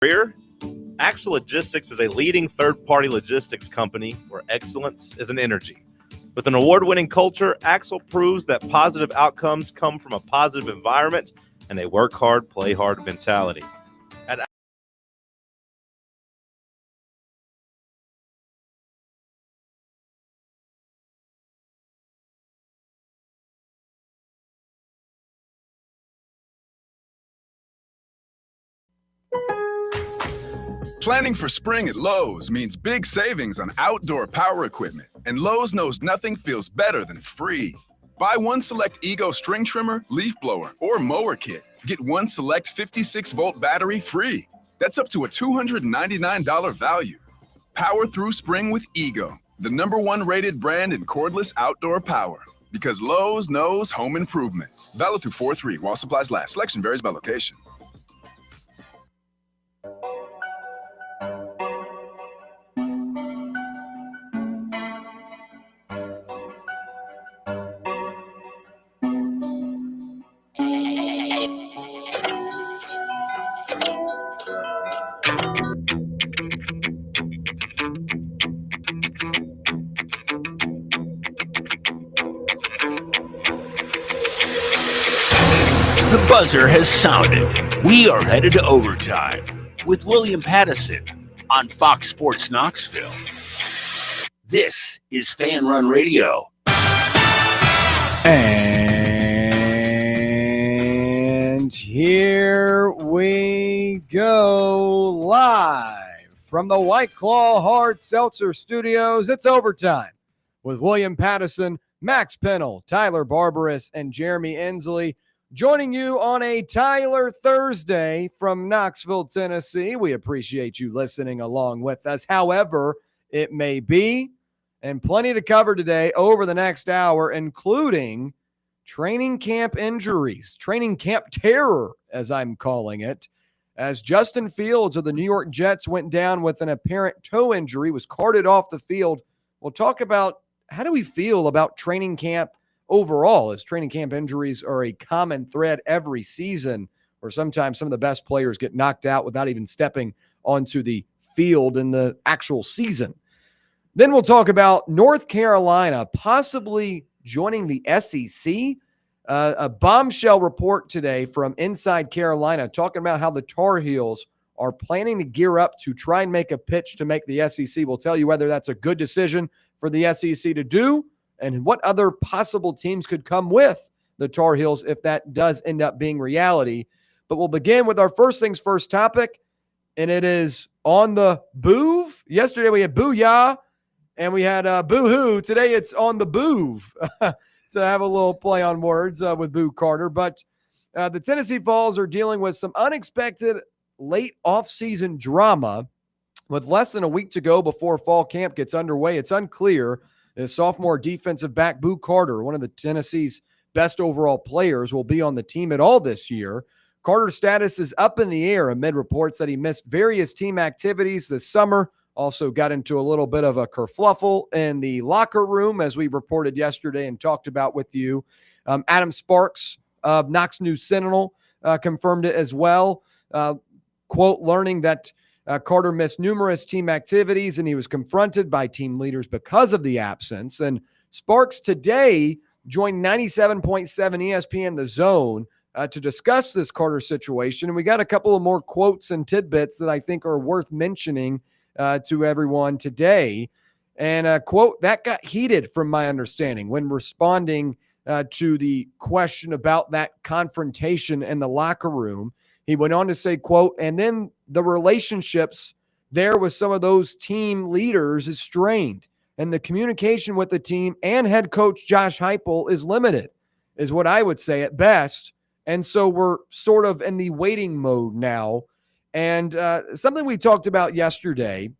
Career? Axle Logistics is a leading third-party logistics company where excellence is an energy. With an award-winning culture, Axle proves that positive outcomes come from a positive environment and a work hard, play hard mentality. Planning for spring at Lowe's means big savings on outdoor power equipment, and Lowe's knows nothing feels better than free. Buy one select Ego string trimmer, leaf blower, or mower kit. Get one select 56-volt battery free. That's up to a $299 value. Power through spring with Ego, the #1 rated brand in cordless outdoor power. Because Lowe's knows home improvement. Valid through 4/3 while supplies last. Selection varies by location. The buzzer has sounded. We are headed to overtime with William Pattison on Fox Sports Knoxville. This is Fan Run Radio. And here we go live from the White Claw Hard Seltzer Studios. It's overtime with William Pattison, Max Pennell, Tyler Barbaras, and Jeremy Inslee. Joining you on a Tyler Thursday from Knoxville, Tennessee. We appreciate you listening along with us, however it may be. And plenty to cover today over the next hour, including training camp injuries, training camp terror, as I'm calling it, as Justin Fields of the New York Jets went down with an apparent toe injury, was carted off the field. We'll talk about how do we feel about training camp overall, as training camp injuries are a common thread every season, or sometimes some of the best players get knocked out without even stepping onto the field in the actual season. Then we'll talk about North Carolina possibly joining the SEC. A bombshell report today from Inside Carolina talking about how the Tar Heels are planning to gear up to try and make a pitch to make the SEC. We'll tell you whether that's a good decision for the SEC to do and what other possible teams could come with the Tar Heels if that does end up being reality. But we'll begin with our first things first topic, and it is on the boov. Yesterday we had booyah, and we had boo-hoo. Today it's on the boov. To have a little play on words with Boo Carter. But the Tennessee Vols are dealing with some unexpected late offseason drama. With less than a week to go before fall camp gets underway, it's unclear if sophomore defensive back Boo Carter, one of the Tennessee's best overall players, will be on the team at all this year. Carter's status is up in the air amid reports that he missed various team activities this summer. Also got into a little bit of a kerfluffle in the locker room, as we reported yesterday and talked about with you. Adam Sparks of Knox News Sentinel confirmed it as well. Quote, learning that Carter missed numerous team activities and he was confronted by team leaders because of the absence. And Sparks today joined 97.7 ESPN The Zone to discuss this Carter situation. And we got a couple of more quotes and tidbits that I think are worth mentioning to everyone today. And quote, that got heated from my understanding when responding to the question about that confrontation in the locker room. He went on to say, quote, and then the relationships there with some of those team leaders is strained, and the communication with the team and head coach Josh Heupel is limited, is what I would say at best. And so we're sort of in the waiting mode now. And something we talked about yesterday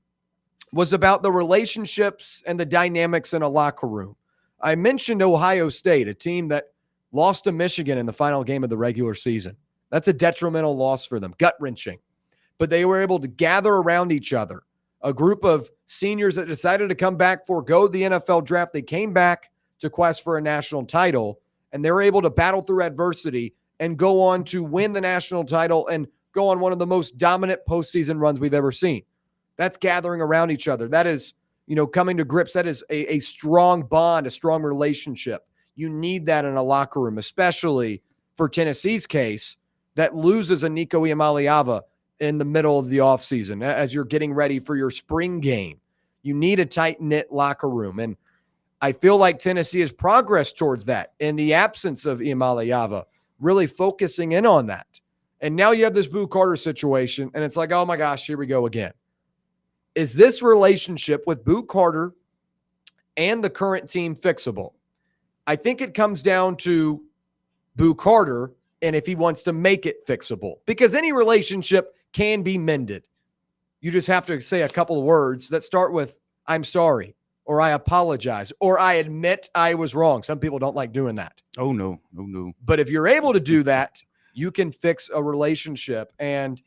was about the relationships and the dynamics in a locker room. I mentioned Ohio State, a team that lost to Michigan in the final game of the regular season. That's a detrimental loss for them, gut-wrenching. But they were able to gather around each other, a group of seniors that decided to come back, forego the NFL draft. They came back to quest for a national title, and they were able to battle through adversity and go on to win the national title and go on one of the most dominant postseason runs we've ever seen. That's gathering around each other. That is, coming to grips. That is a strong bond, a strong relationship. You need that in a locker room, especially for Tennessee's case, that loses a Nico Iamaleava in the middle of the offseason as you're getting ready for your spring game. You need a tight-knit locker room. And I feel like Tennessee has progressed towards that in the absence of Iamaleava, really focusing in on that. And now you have this Boo Carter situation, and it's like, oh my gosh, here we go again. Is this relationship with Boo Carter and the current team fixable? I think it comes down to Boo Carter and if he wants to make it fixable, because any relationship can be mended. You just have to say a couple of words that start with, I'm sorry, or I apologize, or I admit I was wrong. Some people don't like doing that. Oh, no. But if you're able to do that, you can fix a relationship. And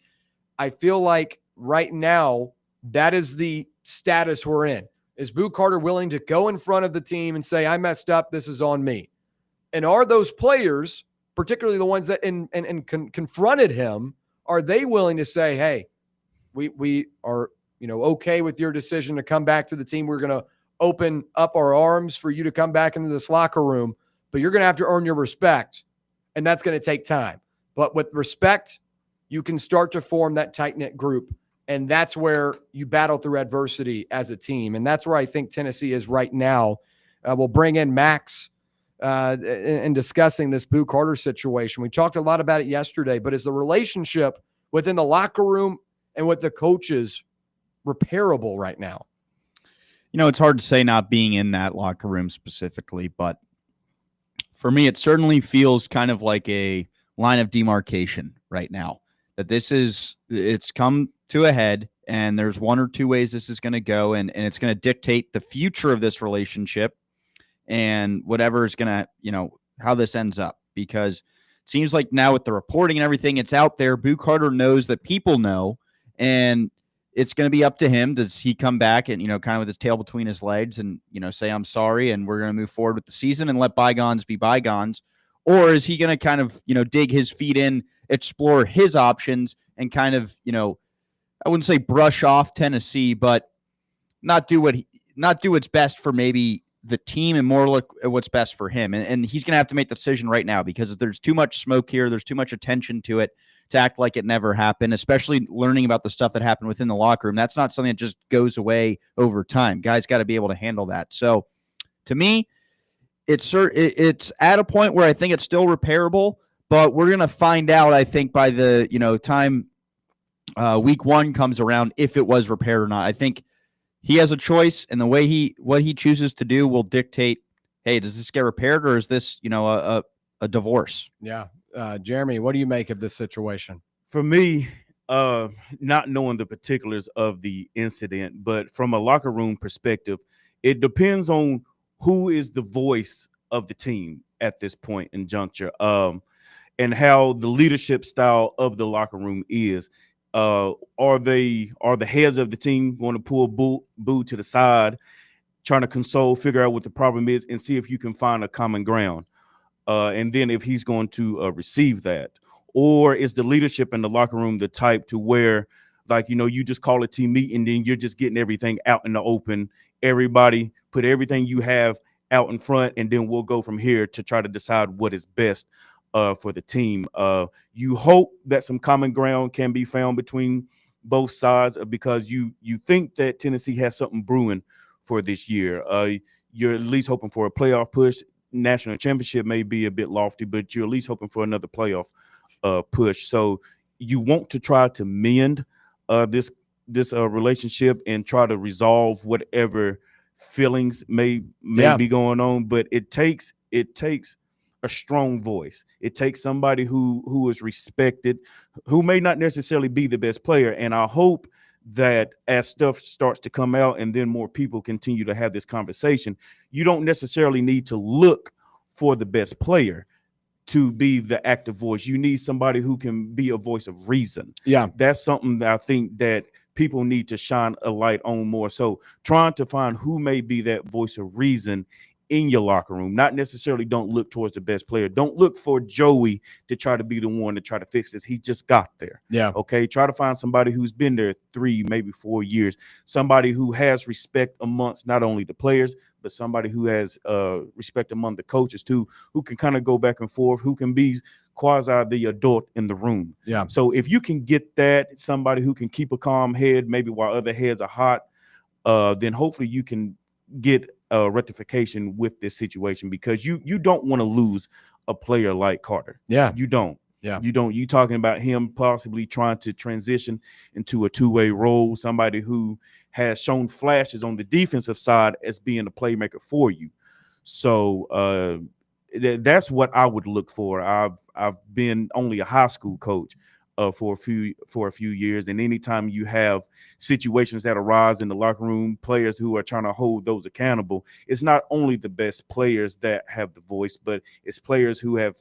I feel like right now, that is the status we're in. Is Boo Carter willing to go in front of the team and say, I messed up, this is on me? And are those players, particularly the ones that confronted him, are they willing to say, hey, we are okay with your decision to come back to the team. We're going to open up our arms for you to come back into this locker room, but you're going to have to earn your respect, and that's going to take time. But with respect, you can start to form that tight-knit group, and that's where you battle through adversity as a team, and that's where I think Tennessee is right now. We'll bring in Max in discussing this Boo Carter situation. We talked a lot about it yesterday, but is the relationship within the locker room and with the coaches repairable right now? It's hard to say not being in that locker room specifically, but for me, it certainly feels kind of like a line of demarcation right now, that it's come to a head, and there's one or two ways this is going to go, and it's going to dictate the future of this relationship and whatever is going to, how this ends up, because it seems like now with the reporting and everything, it's out there. Boo Carter knows that people know, and it's going to be up to him. Does he come back and, kind of with his tail between his legs and, say, I'm sorry, and we're going to move forward with the season and let bygones be bygones? Or is he going to kind of, dig his feet in, explore his options, and kind of, I wouldn't say brush off Tennessee, but not do what's best for maybe the team and more look at what's best for him. And he's going to have to make the decision right now, because if there's too much smoke here, there's too much attention to it to act like it never happened, especially learning about the stuff that happened within the locker room. That's not something that just goes away over time. Guys got to be able to handle that. So to me, it's at a point where I think it's still repairable, but we're going to find out, I think, by the, time week one comes around, if it was repaired or not. I think he has a choice, and the way what he chooses to do will dictate, hey, does this get repaired, or is this, a divorce? Yeah. Jeremy, what do you make of this situation? For me, not knowing the particulars of the incident, but from a locker room perspective, it depends on who is the voice of the team at this point in juncture, and how the leadership style of the locker room is. Are the heads of the team going to pull Boo to the side, trying to console, figure out what the problem is, and see if you can find a common ground? And then if he's going to receive that, or is the leadership in the locker room the type to where, like, you just call a team meeting, and then you're just getting everything out in the open. Everybody put everything you have out in front, and then we'll go from here to try to decide what is best for the team. You hope that some common ground can be found between both sides, because you think that Tennessee has something brewing for this year. You're at least hoping for a playoff push. National championship may be a bit lofty, but you're at least hoping for another playoff push. So you want to try to mend this relationship and try to resolve whatever feelings may be going on. But it takes a strong voice. It takes somebody who is respected, who may not necessarily be the best player. And I hope that as stuff starts to come out and then more people continue to have this conversation, you don't necessarily need to look for the best player to be the active voice. You need somebody who can be a voice of reason. Yeah. That's something that I think that people need to shine a light on more. So trying to find who may be that voice of reason in your locker room. Not necessarily don't look towards the best player. Don't look for Joey to try to be the one to try to fix this. He just got there. Yeah. Okay. Try to find somebody who's been there 3, maybe 4 years. Somebody who has respect amongst not only the players, but somebody who has respect among the coaches too, who can kind of go back and forth, who can be quasi the adult in the room. Yeah. So if you can get that, somebody who can keep a calm head, maybe while other heads are hot, then hopefully you can get a rectification with this situation, because you don't want to lose a player like Carter. Yeah. You don't. Yeah. You don't. You talking about him possibly trying to transition into a two-way role, somebody who has shown flashes on the defensive side as being a playmaker for you. So that's what I would look for. I've been only a high school coach for a few years, and anytime you have situations that arise in the locker room, players who are trying to hold those accountable, it's not only the best players that have the voice, but it's players who have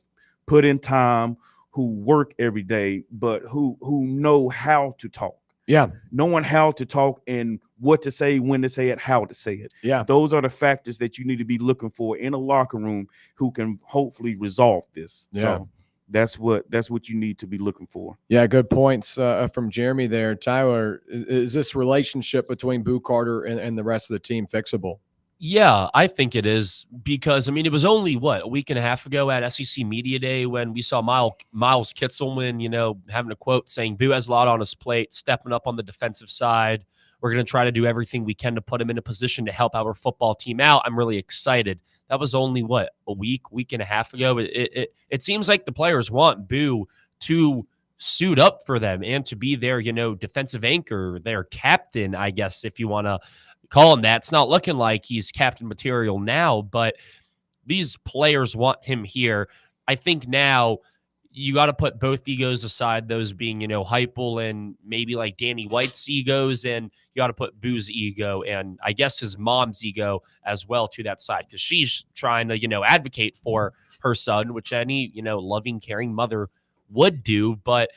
put in time, who work every day, but who know how to talk. Yeah. Knowing how to talk and what to say, when to say it, how to say it. Yeah. Those are the factors that you need to be looking for in a locker room who can hopefully resolve this. Yeah. So that's what you need to be looking for. Yeah, good points from Jeremy there. Tyler, is this relationship between Boo Carter and the rest of the team fixable? Yeah, I think it is, because, I mean, it was only, a week and a half ago at SEC Media Day when we saw Miles Kitselman, having a quote saying Boo has a lot on his plate, stepping up on the defensive side. We're going to try to do everything we can to put him in a position to help our football team out. I'm really excited. That was only, a week and a half ago. It seems like the players want Boo to suit up for them and to be their, defensive anchor, their captain, I guess, if you want to call him that. It's not looking like he's captain material now, but these players want him here. I think now you got to put both egos aside, those being, Heupel and maybe like Danny White's egos, and you got to put Boo's ego and I guess his mom's ego as well to that side, because she's trying to, advocate for her son, which any, loving, caring mother would do. But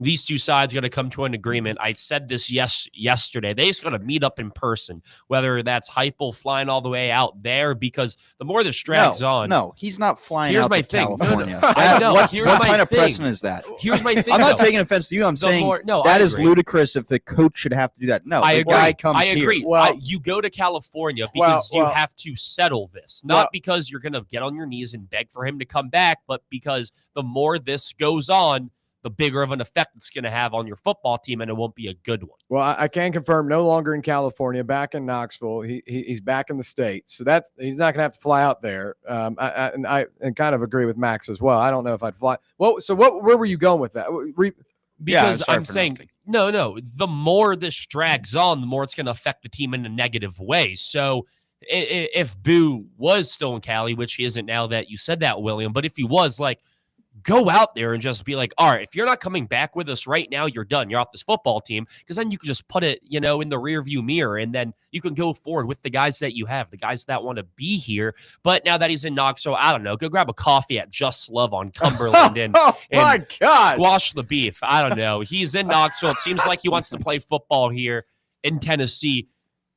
these two sides got to come to an agreement. I said this yesterday. They just got to meet up in person, whether that's Heupel flying all the way out there, because the more this drags on. No, he's not flying Here's out my to thing. California. No. I know. What Here's my kind of thing. precedent is that? Here's my thing. I'm not though. taking offense to you. I'm saying I that is agree. ludicrous if the coach should have to do that. No, I the agree. guy comes I agree. here. Well- You go to California because you well- have to settle this, not well- because you're going to get on your knees and beg for him to come back, but because the more this goes on, the bigger of an effect it's going to have on your football team, and it won't be a good one. Well, I can confirm, no longer in California, back in Knoxville. He's back in the state, so he's not going to have to fly out there. I kind of agree with Max as well. I don't know if I'd fly. Well, so where were you going with that? Because sorry I'm for saying interrupting. no. The more this drags on, the more it's going to affect the team in a negative way. So if Boo was still in Cali, which he isn't now that you said that, William, but if he was, go out there and just be like, all right, if you're not coming back with us right now, you're done. You're off this football team, because then you can just put it, in the rearview mirror, and then you can go forward with the guys that you have, the guys that want to be here. But now that he's in Knoxville, I don't know, go grab a coffee at Just Love on Cumberland and, Oh my and God! squash the beef. I don't know. He's in Knoxville. It seems like he wants to play football here in Tennessee.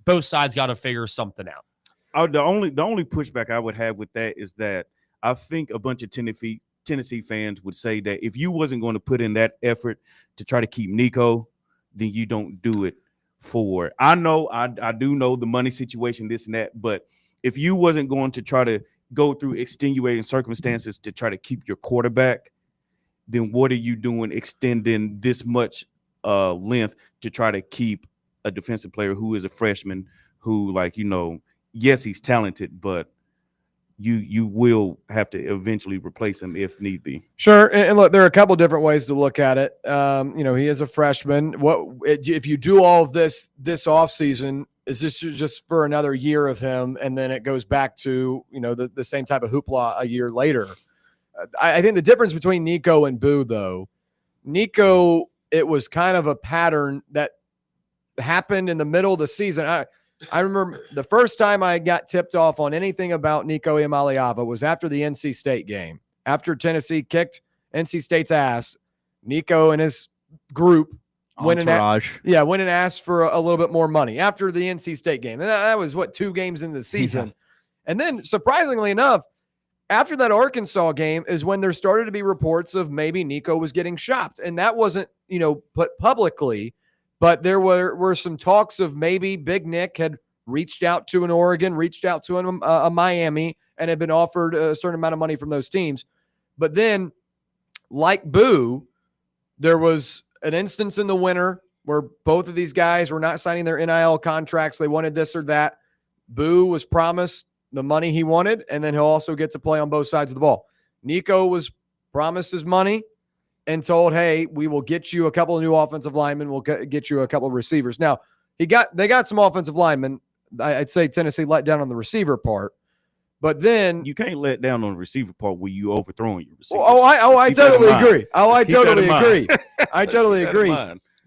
Both sides got to figure something out. The only pushback I would have with that is that I think a bunch of Tennessee fans would say that if you wasn't going to put in that effort to try to keep Nico, then you don't do it for. I know, I do know the money situation, this and that, but if you wasn't going to try to go through extenuating circumstances to try to keep your quarterback, then what are you doing extending this much length to try to keep a defensive player who is a freshman who, yes, he's talented, but you will have to eventually replace him if need be. Sure, and look, there are a couple different ways to look at it. He is a freshman. What if you do all of this offseason? Is this just for another year of him, and then it goes back to the same type of hoopla a year later? I think the difference between Nico and Boo, though, Nico, it was kind of a pattern that happened in the middle of the season. I remember the first time I got tipped off on anything about Nico Iamaleava was after the NC State game. After Tennessee kicked NC State's ass, Nico and his group went and asked for a little bit more money after the NC State game. And that was 2 games into the season. And then, surprisingly enough, after that Arkansas game is when there started to be reports of maybe Nico was getting shopped. And that wasn't, put publicly, but there were some talks of maybe Big Nick had reached out to an Oregon, reached out to a Miami, and had been offered a certain amount of money from those teams. But then, like Boo, there was an instance in the winter where both of these guys were not signing their NIL contracts. They wanted this or that. Boo was promised the money he wanted, and then he'll also get to play on both sides of the ball. Nico was promised his money and told, hey, we will get you a couple of new offensive linemen. We'll get you a couple of receivers. Now, they got some offensive linemen. I'd say Tennessee let down on the receiver part. But then you can't let down on the receiver part where you overthrowing your receiver. I totally agree. I totally agree. I totally agree.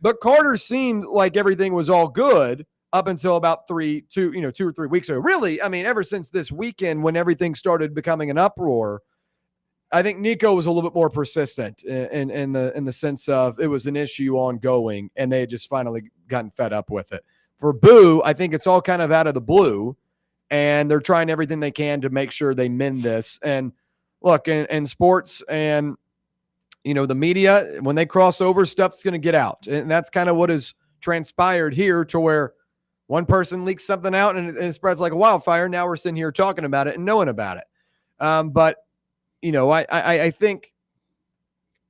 But Carter seemed like everything was all good up until about 2 or 3 weeks ago. Really, I mean, ever since this weekend when everything started becoming an uproar, I think Nico was a little bit more persistent in the sense of it was an issue ongoing, and they had just finally gotten fed up with it. For Boo, I think it's all kind of out of the blue. And they're trying everything they can to make sure they mend this. And look, in sports and, the media, when they cross over, stuff's going to get out. And that's kind of what has transpired here, to where one person leaks something out and it spreads like a wildfire. Now we're sitting here talking about it and knowing about it. But,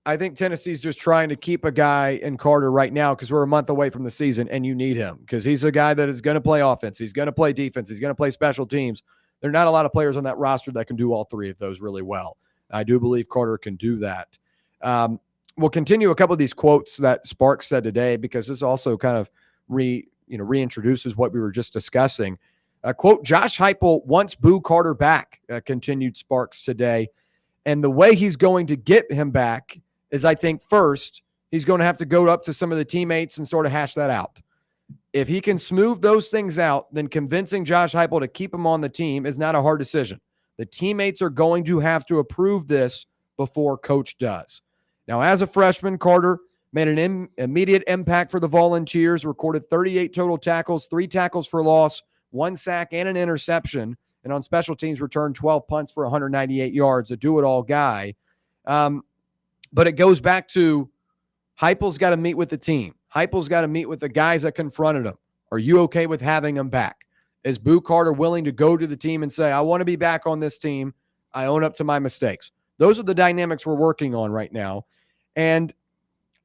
I think Tennessee's just trying to keep a guy in Carter right now because we're a month away from the season and you need him because he's a guy that is going to play offense. He's going to play defense. He's going to play special teams. There are not a lot of players on that roster that can do all three of those really well. I do believe Carter can do that. We'll continue a couple of these quotes that Sparks said today because this also kind of reintroduces what we were just discussing. Quote, Josh Heupel wants Boo Carter back, continued Sparks today. And the way he's going to get him back is, I think, first, he's going to have to go up to some of the teammates and sort of hash that out. If he can smooth those things out, then convincing Josh Heupel to keep him on the team is not a hard decision. The teammates are going to have to approve this before coach does. Now, as a freshman, Carter made an immediate impact for the Volunteers, recorded 38 total tackles, 3 tackles for loss, 1 sack, and an interception. And on special teams, returned 12 punts for 198 yards, a do-it-all guy. But it goes back to Heupel's got to meet with the team. Heupel's got to meet with the guys that confronted him. Are you okay with having him back? Is Boo Carter willing to go to the team and say, I want to be back on this team. I own up to my mistakes. Those are the dynamics we're working on right now. And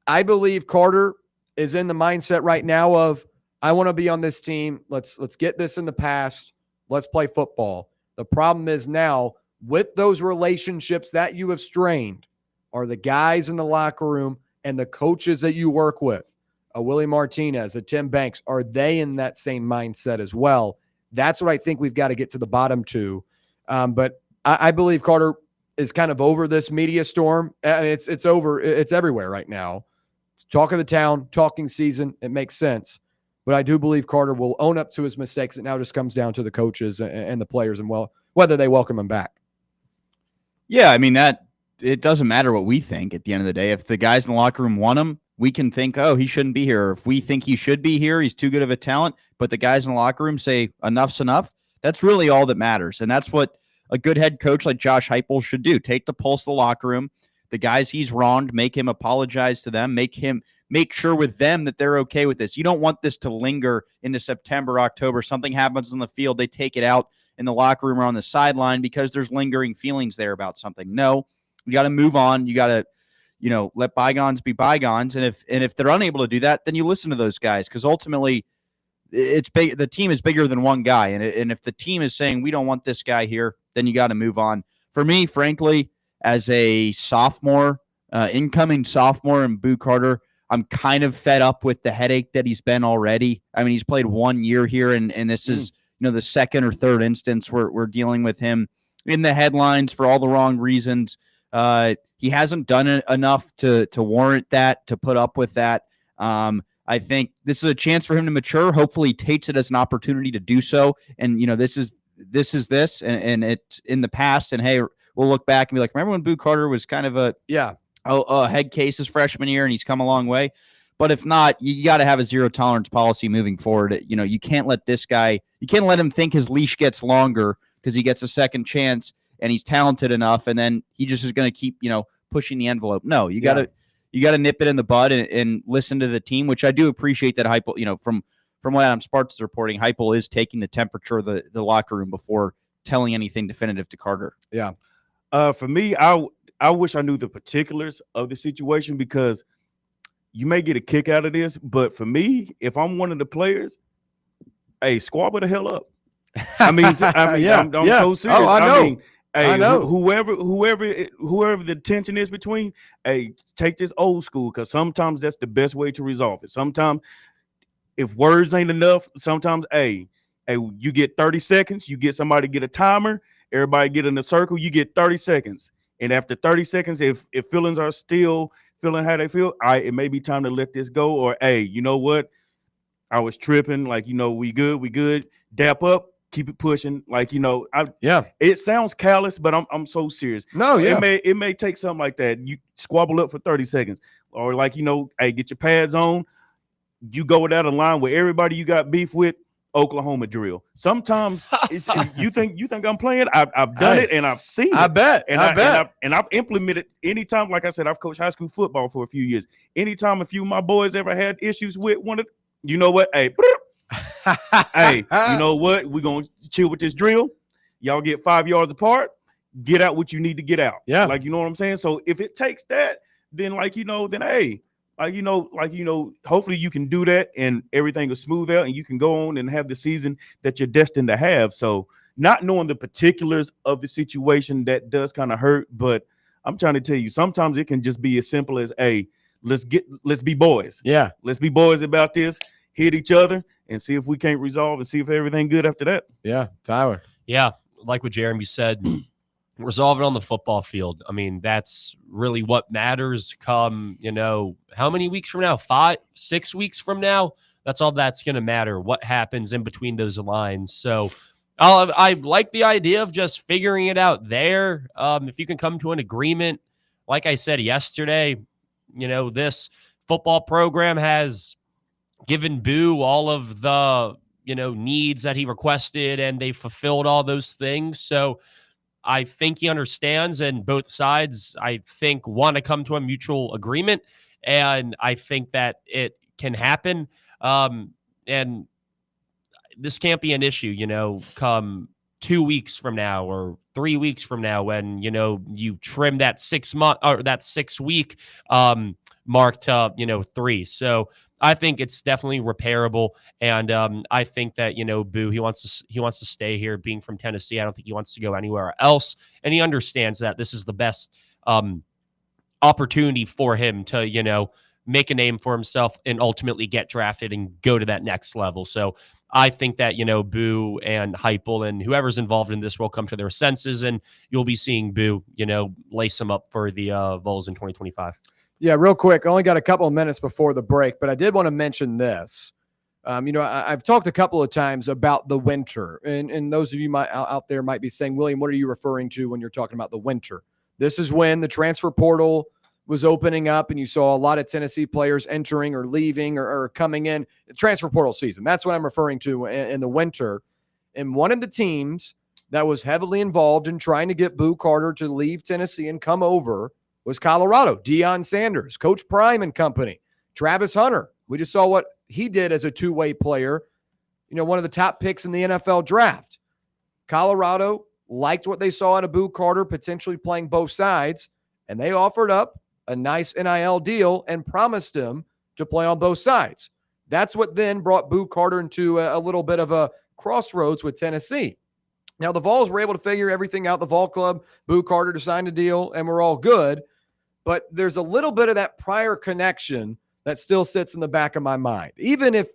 I believe Carter is in the mindset right now of, I want to be on this team. Let's get this in the past. Let's play football. The problem is now, with those relationships that you have strained, are the guys in the locker room and the coaches that you work with, a Willie Martinez, a Tim Banks, are they in that same mindset as well? That's what I think we've got to get to the bottom to. But I believe Carter is kind of over this media storm. It's over. It's everywhere right now. It's talk of the town, talking season. It makes sense. But I do believe Carter will own up to his mistakes. It now just comes down to the coaches and the players and whether they welcome him back. Yeah, I mean, that it doesn't matter what we think at the end of the day. If the guys in the locker room want him, we can think, oh, he shouldn't be here. Or if we think he should be here, he's too good of a talent. But the guys in the locker room say enough's enough. That's really all that matters. And that's what a good head coach like Josh Heupel should do. Take the pulse of the locker room. The guys he's wronged, make him apologize to them. Make sure with them that they're okay with this. You don't want this to linger into September, October. Something happens on the field, they take it out in the locker room or on the sideline because there's lingering feelings there about something. No, you got to move on. You got to, let bygones be bygones. And if they're unable to do that, then you listen to those guys because ultimately it's big. The team is bigger than one guy. And if the team is saying we don't want this guy here, then you got to move on. For me, frankly, as a sophomore, incoming sophomore in Boo Carter, I'm kind of fed up with the headache that he's been already. I mean, he's played 1 year here, and this is the second or third instance we're dealing with him in the headlines for all the wrong reasons. He hasn't done enough to warrant that, to put up with that. I think this is a chance for him to mature. Hopefully, he takes it as an opportunity to do so. And this is this, and it's in the past. And hey, we'll look back and be like, remember when Boo Carter was kind of a head case his freshman year, and he's come a long way. But if not, you got to have a zero tolerance policy moving forward. You can't let this guy, you can't let him think his leash gets longer because he gets a second chance and he's talented enough, and then he just is going to keep, pushing the envelope. No, you got to nip it in the bud and listen to the team, which I do appreciate that Heupel, from what Adam Sparks is reporting, Heupel is taking the temperature of the locker room before telling anything definitive to Carter. Yeah. For me, I wish I knew the particulars of the situation, because you may get a kick out of this, but for me, if I'm one of the players, hey, squabble the hell up. I'm so serious. Oh, I know. Hey, I know. whoever the tension is between, hey, take this old school, because sometimes that's the best way to resolve it. Sometimes if words ain't enough, sometimes, hey, you get 30 seconds. You get somebody to get a timer. Everybody get in a circle. You get 30 seconds. And after 30 seconds, if feelings are still feeling how they feel, all right, it may be time to let this go. Or, hey, you know what? I was tripping. Like, we good. Dap up. Keep it pushing. Like, it sounds callous, but I'm so serious. No, yeah. It may take something like that. You squabble up for 30 seconds. Or like, hey, get your pads on. You go without a line with everybody you got beef with. Oklahoma drill. Sometimes you think I'm playing. I've done it and I've seen it. I bet. And I've implemented anytime. Like I said, I've coached high school football for a few years. Anytime a few of my boys ever had issues with one of, you know what? Hey, hey, you know what? We're gonna chill with this drill. Y'all get 5 yards apart. Get out what you need to get out. Yeah. Like, you know what I'm saying? So if it takes that, then then hey. Hopefully you can do that and everything will smooth out and you can go on and have the season that you're destined to have. So not knowing the particulars of the situation, that does kind of hurt, but I'm trying to tell you, sometimes it can just be as simple as, hey, let's be boys. Yeah. Let's be boys about this, hit each other and see if we can't resolve and see if everything good after that. Yeah. Tyler. Yeah. Like what Jeremy said, resolve it on the football field. I mean, that's really what matters come, how many weeks from now? 5-6 weeks from now? That's all that's going to matter, what happens in between those lines. So I like the idea of just figuring it out there. If you can come to an agreement, like I said yesterday, this football program has given Boo all of the, needs that he requested, and they fulfilled all those things. So I think he understands, and both sides, I think, want to come to a mutual agreement, and I think that it can happen. And this can't be an issue, come 2 weeks from now or 3 weeks from now when, you trim that 6 month or that 6 week mark to, 3. So I think it's definitely repairable, and I think that Boo, he wants to stay here. Being from Tennessee, I don't think he wants to go anywhere else, and he understands that this is the best opportunity for him to make a name for himself and ultimately get drafted and go to that next level. So I think that Boo and Heupel and whoever's involved in this will come to their senses, and you'll be seeing Boo lace him up for the Vols in 2025. Yeah, real quick. I only got a couple of minutes before the break, but I did want to mention this. I've talked a couple of times about the winter, and those of you out there might be saying, William, what are you referring to when you're talking about the winter? This is when the transfer portal was opening up, and you saw a lot of Tennessee players entering or leaving or coming in. The transfer portal season. That's what I'm referring to in the winter. And one of the teams that was heavily involved in trying to get Boo Carter to leave Tennessee and come over was Colorado. Deion Sanders, Coach Prime and company, Travis Hunter. We just saw what he did as a two-way player, one of the top picks in the NFL draft. Colorado liked what they saw out of Boo Carter, potentially playing both sides, and they offered up a nice NIL deal and promised him to play on both sides. That's what then brought Boo Carter into a little bit of a crossroads with Tennessee. Now, the Vols were able to figure everything out. The Vol Club, Boo Carter to sign a deal, and we're all good. But there's a little bit of that prior connection that still sits in the back of my mind. Even if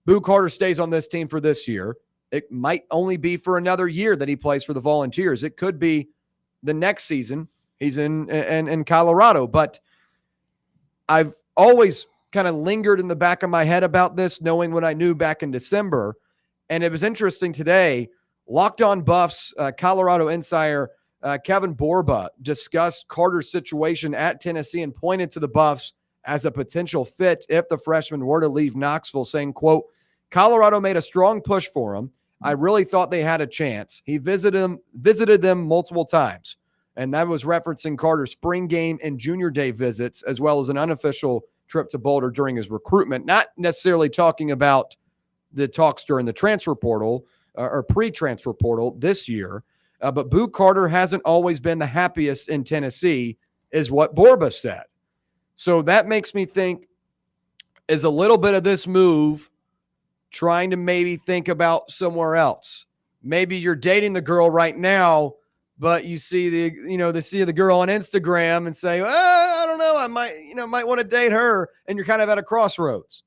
Boo Carter stays on this team for this year, it might only be for another year that he plays for the Volunteers. It could be the next season he's in Colorado. But I've always kind of lingered in the back of my head about this, knowing what I knew back in December. And it was interesting today. Locked On Buffs, Colorado insider Kevin Borba discussed Carter's situation at Tennessee and pointed to the Buffs as a potential fit if the freshman were to leave Knoxville, saying, quote, Colorado made a strong push for him. I really thought they had a chance. He visited them multiple times, and that was referencing Carter's spring game and junior day visits, as well as an unofficial trip to Boulder during his recruitment. Not necessarily talking about the talks during the transfer portal or pre-transfer portal this year, but Boo Carter hasn't always been the happiest in Tennessee, is what Borba said. So that makes me think, is a little bit of this move trying to maybe think about somewhere else. Maybe you're dating the girl right now, but you see the girl on Instagram and say, I don't know, I might want to date her, and you're kind of at a crossroads.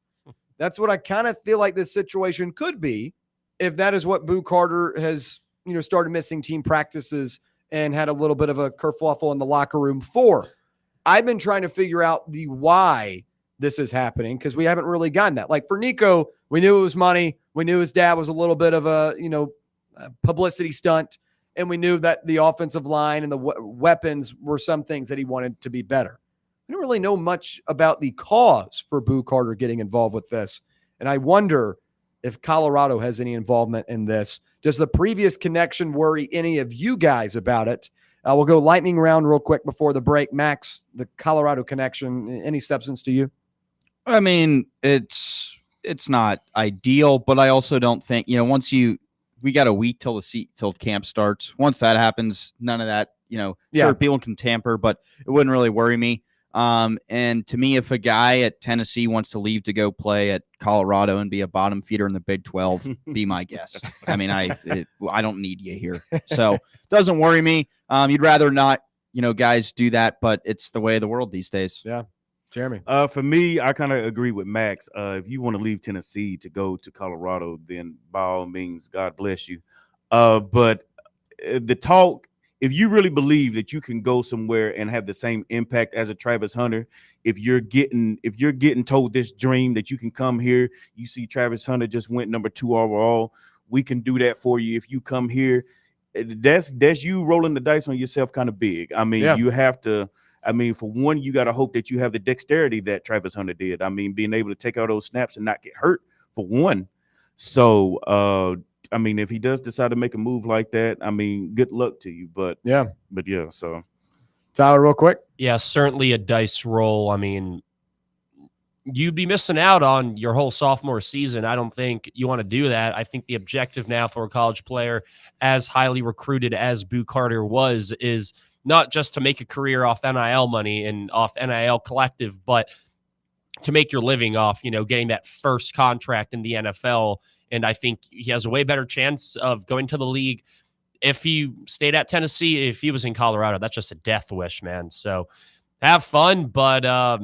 That's what I kind of feel like this situation could be, if that is what Boo Carter has, started missing team practices and had a little bit of a kerfuffle in the locker room for. I've been trying to figure out the why this is happening, because we haven't really gotten that. Like for Nico, we knew it was money. We knew his dad was a little bit of a publicity stunt, and we knew that the offensive line and the weapons were some things that he wanted to be better. I don't really know much about the cause for Boo Carter getting involved with this, and I wonder if Colorado has any involvement in this. Does the previous connection worry any of you guys about it? We'll go lightning round real quick before the break. Max, the Colorado connection, any substance to you? I mean, it's not ideal, but I also don't think, we got a week till camp starts. Once that happens, none of that, sure, people can tamper, but it wouldn't really worry me. And to me, if a guy at Tennessee wants to leave to go play at Colorado and be a bottom feeder in the Big 12, be my guest. I mean, I don't need you here. So it doesn't worry me. You'd rather not, guys do that, but it's the way of the world these days. Yeah. Jeremy. For me, I kind of agree with Max. If you want to leave Tennessee to go to Colorado, then by all means, God bless you. But the talk, if you really believe that you can go somewhere and have the same impact as a Travis Hunter, if you're getting told this dream that you can come here, you see Travis Hunter just went number 2 overall, we can do that for you. If you come here, that's you rolling the dice on yourself kind of big. I mean, you have to. I mean, for one, you got to hope that you have the dexterity that Travis Hunter did. I mean, being able to take out those snaps and not get hurt, for one. So, I mean, if he does decide to make a move like that, I mean, good luck to you. But yeah, so. Tyler, real quick. Yeah, certainly a dice roll. I mean, you'd be missing out on your whole sophomore season. I don't think you want to do that. I think the objective now for a college player as highly recruited as Boo Carter was is not just to make a career off NIL money and off NIL collective, but to make your living off, getting that first contract in the NFL. And I think he has a way better chance of going to the league if he stayed at Tennessee. If he was in Colorado, that's just a death wish, man. So have fun, but I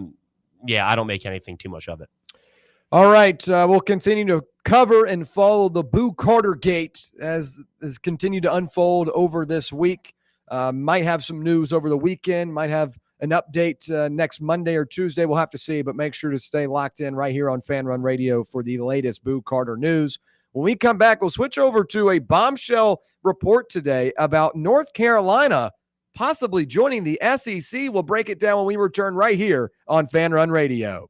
don't make anything too much of it. All right, we'll continue to cover and follow the Boo Carter gate as continued to unfold over this week. Might have some news over the weekend, might have an update next Monday or Tuesday. We'll have to see, but make sure to stay locked in right here on Fan Run Radio for the latest Boo Carter news. When we come back, we'll switch over to a bombshell report today about North Carolina possibly joining the SEC. We'll break it down when we return right here on Fan Run Radio.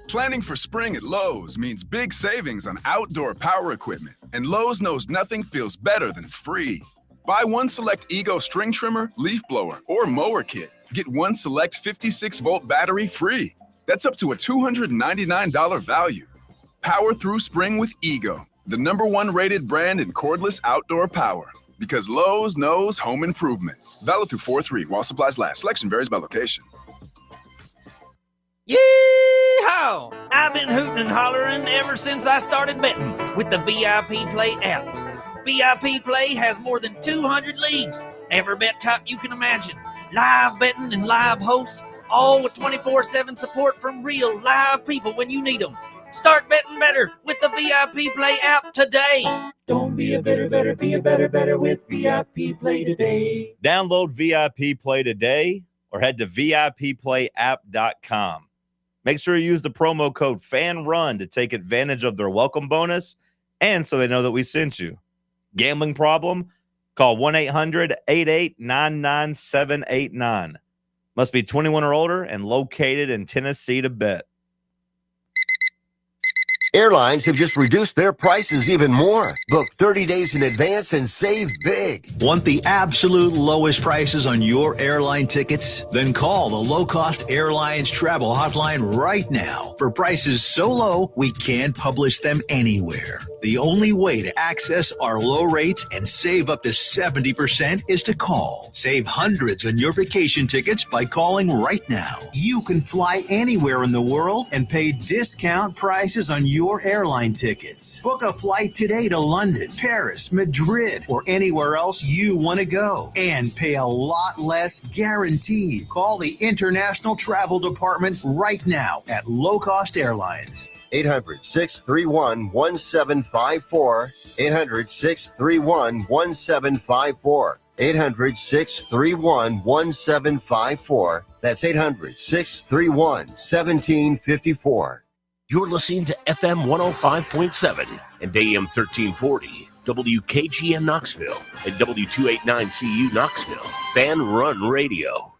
Planning for spring at Lowe's means big savings on outdoor power equipment, and Lowe's knows nothing feels better than free. Buy one select Ego string trimmer, leaf blower, or mower kit. Get one select 56-volt battery free. That's up to a $299 value. Power through spring with Ego, the #1 rated brand in cordless outdoor power. Because Lowe's knows home improvement. Valid through 4/3 while supplies last. Selection varies by location. Yee-haw! I've been hooting and hollering ever since I started betting with the VIP Play app. VIP Play has more than 200 leagues, every bet type you can imagine, live betting and live hosts, all with 24/7 support from real live people when you need them. Start betting better with the VIP Play app today. Don't be a better, be a better with VIP Play today. Download VIP Play today or head to VIPPlayApp.com. Make sure you use the promo code FANRUN to take advantage of their welcome bonus and so they know that we sent you. Gambling problem? Call 1-800-8899-789. Must be 21 or older and located in Tennessee to bet. Airlines have just reduced their prices even more. Book 30 days in advance and save big. Want the absolute lowest prices on your airline tickets? Then call the Low Cost Airlines Travel Hotline right now for prices so low we can't publish them anywhere. The only way to access our low rates and save up to 70% is to call. Save hundreds on your vacation tickets by calling right now. You can fly anywhere in the world and pay discount prices on your airline tickets. Book a flight today to London, Paris, Madrid, or anywhere else you want to go and pay a lot less guaranteed. Call the International Travel Department right now at Low Cost Airlines. 800-631-1754. 800-631-1754. 800-631-1754. That's 800-631-1754. You're listening to FM 105.7 and AM 1340, WKGN Knoxville, and W289CU Knoxville, Fan Run Radio.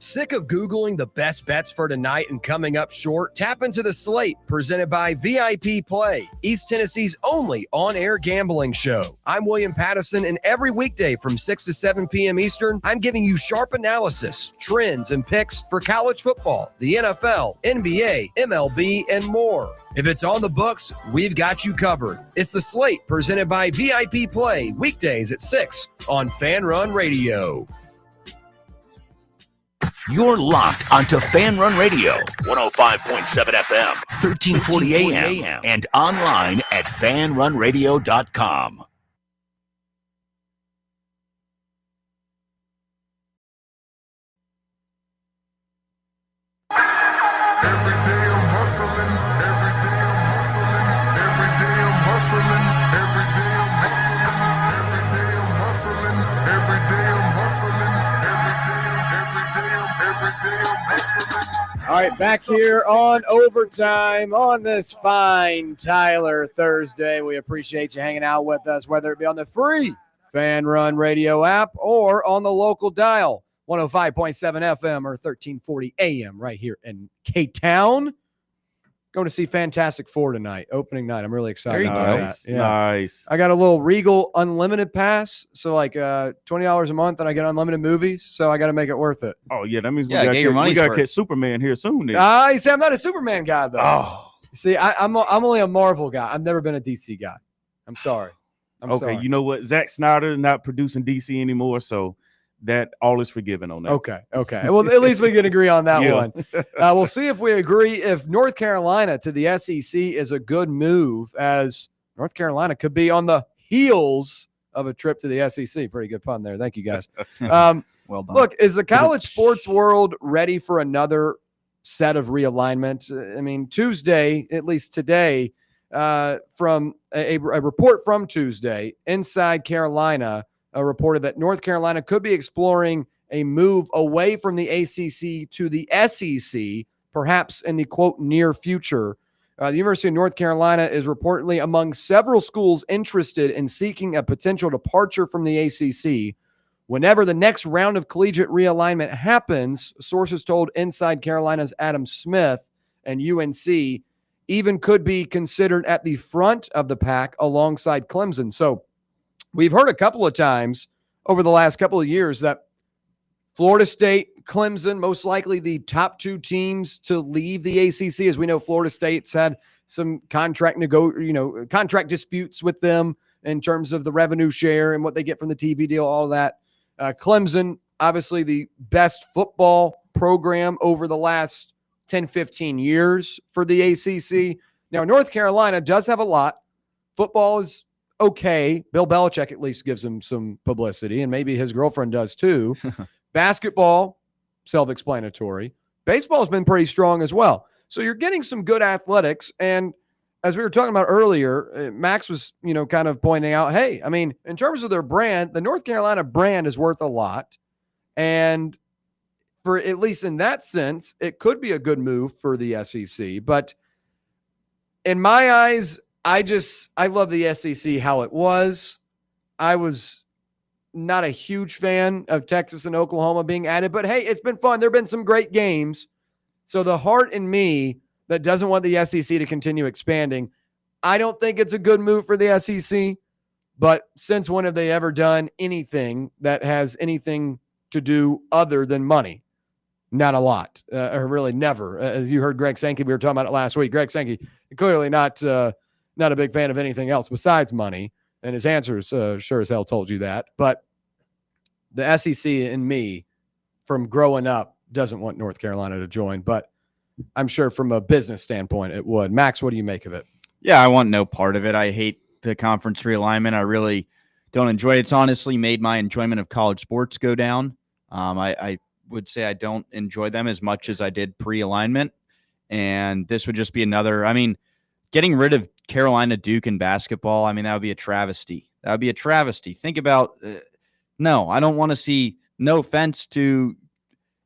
Sick of Googling the best bets for tonight and coming up short? Tap into the slate presented by VIP Play, East Tennessee's only on-air gambling show. I'm William Pattison, and every weekday from 6 to 7 p.m. Eastern, I'm giving you sharp analysis, trends, and picks for college football, the NFL, NBA, MLB, and more. If it's on the books, we've got you covered. It's the slate presented by VIP Play, weekdays at 6 on Fan Run Radio. You're locked onto Fan Run Radio, 105.7 FM, 1340 AM, and online at fanrunradio.com. Every day I'm hustling, every day I'm hustling, every day I'm hustling, every day I'm hustling, every day I'm hustling, every day I'm hustling, every day I'm hustling. All right, back here on Overtime on this fine Tyler Thursday. We appreciate you hanging out with us, whether it be on the free Fan Run Radio app or on the local dial, 105.7 FM or 1340 AM right here in K-Town. Going to see Fantastic Four tonight, opening night. I'm really excited about that. Yeah. Nice. I got a little Regal Unlimited pass, so like $20 a month, and I get unlimited movies, so I got to make it worth it. Oh, yeah, that means Yeah, get your we money's got to worth. catch Superman here soon. Then. You see, I'm not a Superman guy, though. Oh, See, I'm only a Marvel guy. I've never been a DC guy. I'm sorry. I'm okay. sorry. You know what? Zack Snyder is not producing DC anymore, so that all is forgiven on that. Okay. Well, at least we can agree on that Yeah. one. We'll see if we agree if North Carolina to the SEC is a good move, as North Carolina could be on the heels of a trip to the SEC. Pretty good pun there. Thank you, guys. Well done. Look, is the college sports world ready for another set of realignment? I mean, Tuesday, at least today, from a report from Tuesday, Inside Carolina reported that North Carolina could be exploring a move away from the ACC to the SEC, perhaps in the, quote, near future. The University of North Carolina is reportedly among several schools interested in seeking a potential departure from the ACC. Whenever the next round of collegiate realignment happens, sources told Inside Carolina's Adam Smith and UNC even could be considered at the front of the pack alongside Clemson. So we've heard a couple of times over the last couple of years that Florida State, Clemson, most likely the top two teams to leave the ACC. As we know, Florida State's had some contract disputes with them in terms of the revenue share and what they get from the TV deal, all that. Clemson, obviously the best football program over the last 10, 15 years for the ACC. Now, North Carolina does have a lot. Football is okay. Bill Belichick at least gives him some publicity, and maybe his girlfriend does too. Basketball, self-explanatory. Baseball has been pretty strong as well. So you're getting some good athletics. And as we were talking about earlier, Max was, kind of pointing out, hey, I mean, in terms of their brand, the North Carolina brand is worth a lot. And for at least in that sense, it could be a good move for the SEC. But in my eyes, I love the SEC how it was. I was not a huge fan of Texas and Oklahoma being added, but hey, it's been fun. There have been some great games. So the heart in me that doesn't want the SEC to continue expanding, I don't think it's a good move for the SEC, but since when have they ever done anything that has anything to do other than money? Not a lot, or really never. As you heard Greg Sankey, we were talking about it last week. Greg Sankey, clearly not a big fan of anything else besides money, and his answers sure as hell told you that. But the SEC and me, from growing up, doesn't want North Carolina to join, but I'm sure from a business standpoint it would. Max, what do you make of it? Yeah, I want no part of it. I hate the conference realignment. I really don't enjoy it. It's honestly made my enjoyment of college sports go down. I would say I don't enjoy them as much as I did pre-alignment. And this would just be another, getting rid of Carolina Duke in basketball, that would be a travesty. That would be a travesty. Think about, no, I don't want to see, no offense to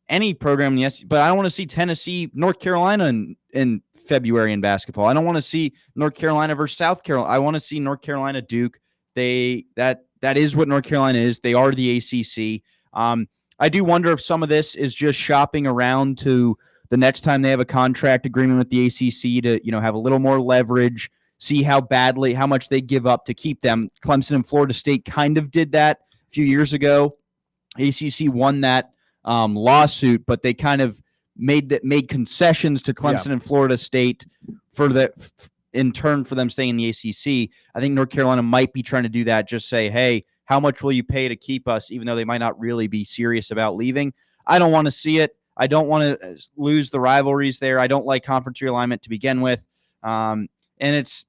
any program in the SEC, but I don't want to see Tennessee, North Carolina in February in basketball. I don't want to see North Carolina versus South Carolina. I want to see North Carolina Duke. That is what North Carolina is. They are the ACC. I do wonder if some of this is just shopping around to the next time they have a contract agreement with the ACC to, have a little more leverage, see how much they give up to keep them. Clemson and Florida State kind of did that a few years ago. ACC won that lawsuit, but they kind of made concessions to Clemson and Florida State in turn for them staying in the ACC. I think North Carolina might be trying to do that. Just say, hey, how much will you pay to keep us, even though they might not really be serious about leaving? I don't want to see it. I don't want to lose the rivalries there. I don't like conference realignment to begin with. And it's